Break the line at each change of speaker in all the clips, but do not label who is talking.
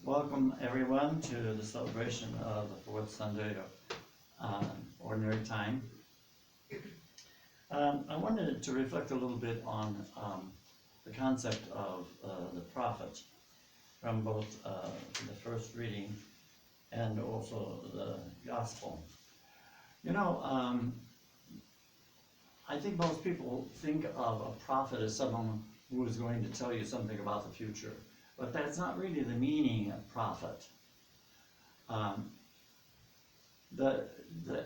Welcome everyone to the celebration of the fourth Sunday of Ordinary Time. I wanted to reflect a little bit on the concept of the prophet from both the first reading and also the gospel. You know, I think most people think of a prophet as someone who is going to tell you something about the future. But that's not really the meaning of prophet. The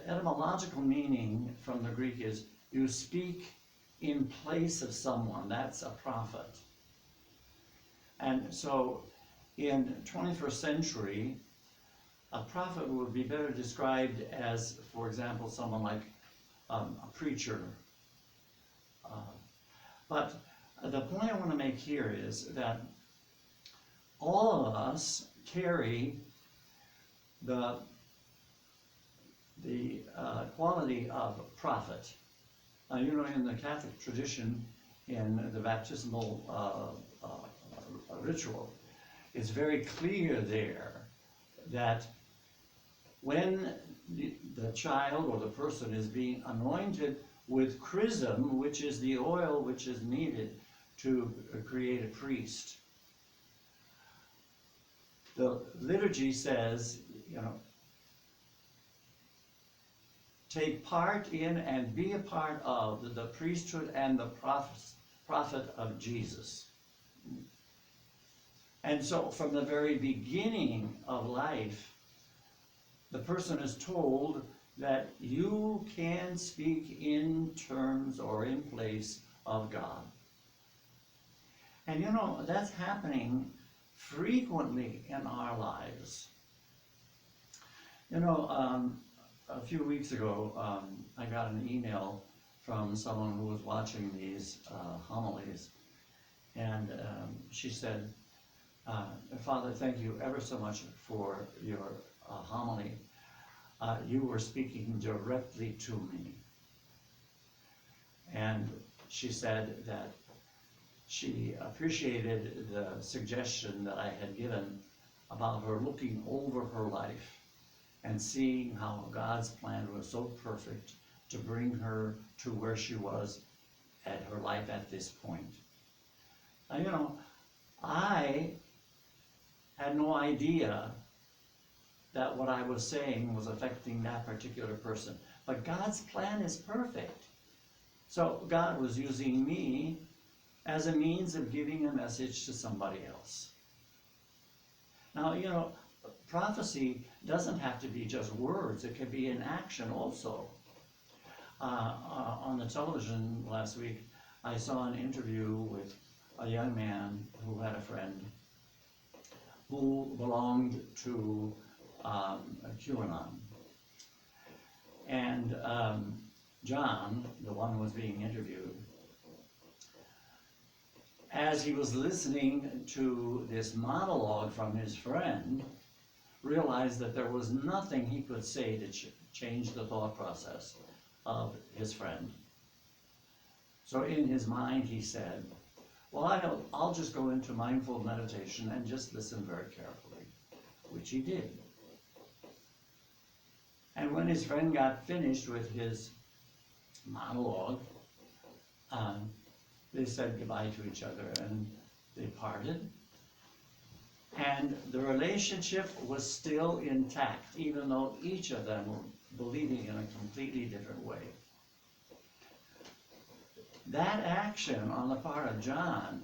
etymological meaning from the Greek is you speak in place of someone. That's a prophet. And so in 21st century, a prophet would be better described as, for example, someone like a preacher. But the point I want to make here is that all of us carry the quality of prophet. You know, in the Catholic tradition, in the baptismal ritual, it's very clear there that when the child or the person is being anointed with chrism, which is the oil which is needed to create a priest, the liturgy says, you know, take part in and be a part of the priesthood and the prophet of Jesus. And so from the very beginning of life, the person is told that you can speak in terms or in place of God. And you know, that's happening frequently in our lives. You know, a few weeks ago, I got an email from someone who was watching these homilies, and she said, Father, thank you ever so much for your homily. You were speaking directly to me. And she said that she appreciated the suggestion that I had given about her looking over her life and seeing how God's plan was so perfect to bring her to where she was at her life at this point. Now, you know, I had no idea that what I was saying was affecting that particular person. But God's plan is perfect. So God was using me as a means of giving a message to somebody else. Now, you know, prophecy doesn't have to be just words. It can be in action also. On the television last week, I saw an interview with a young man who had a friend who belonged to QAnon. And John, the one who was being interviewed, as he was listening to this monologue from his friend, realized that there was nothing he could say to change the thought process of his friend. So in his mind he said, well, I'll just go into mindful meditation and just listen very carefully, which he did. And when his friend got finished with his monologue, they said goodbye to each other and they parted. And the relationship was still intact, even though each of them were believing in a completely different way. That action on the part of John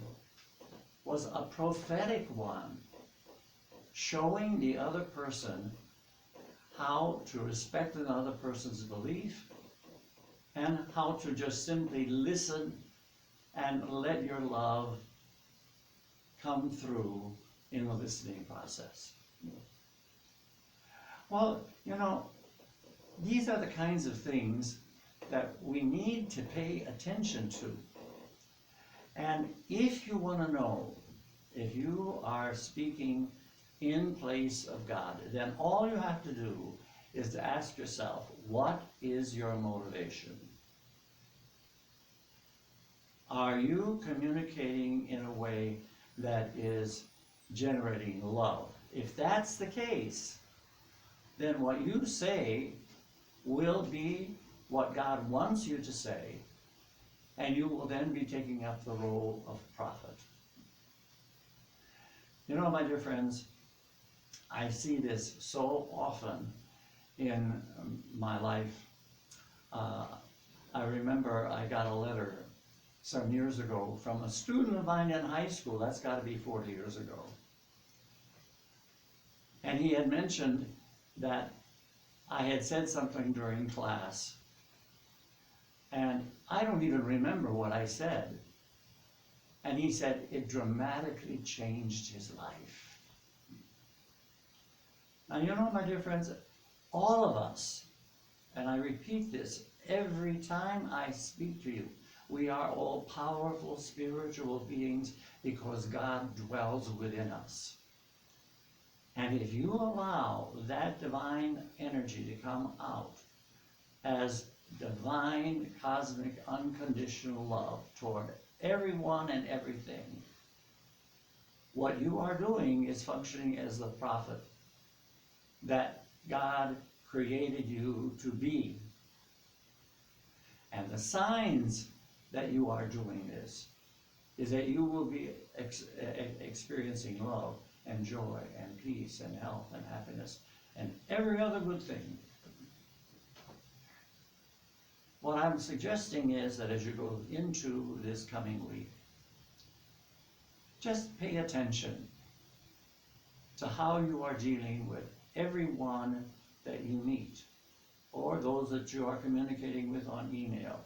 was a prophetic one, showing the other person how to respect another person's belief and how to just simply listen and let your love come through in the listening process. Well, you know, these are the kinds of things that we need to pay attention to. And if you want to know if you are speaking in place of God, then all you have to do is to ask yourself, what is your motivation? Are you communicating in a way that is generating love? if that's the case, then what you say will be what God wants you to say, and you will then be taking up the role of prophet. You know, my dear friends, I see this so often in my life. I remember I got a letter some years ago from a student of mine in high school. That's got to be 40 years ago. And he had mentioned that I had said something during class, and I don't even remember what I said. And he said it dramatically changed his life. Now, you know, my dear friends, all of us, and I repeat this every time I speak to you, we are all powerful spiritual beings because God dwells within us. And if you allow that divine energy to come out as divine, cosmic, unconditional love toward everyone and everything, what you are doing is functioning as the prophet that God created you to be. And the signs that you are doing this is that you will be experiencing love and joy and peace and health and happiness and every other good thing. What I'm suggesting is that as you go into this coming week, just pay attention to how you are dealing with everyone that you meet, or those that you are communicating with on email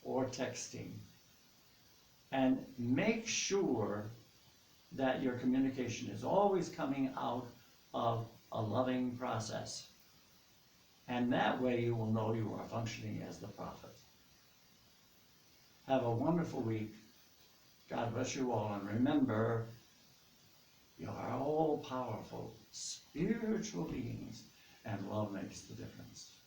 or texting. And make sure that your communication is always coming out of a loving process. And that way you will know you are functioning as the prophet. Have a wonderful week. God bless you all. And remember, you are all powerful spiritual beings, and love makes the difference.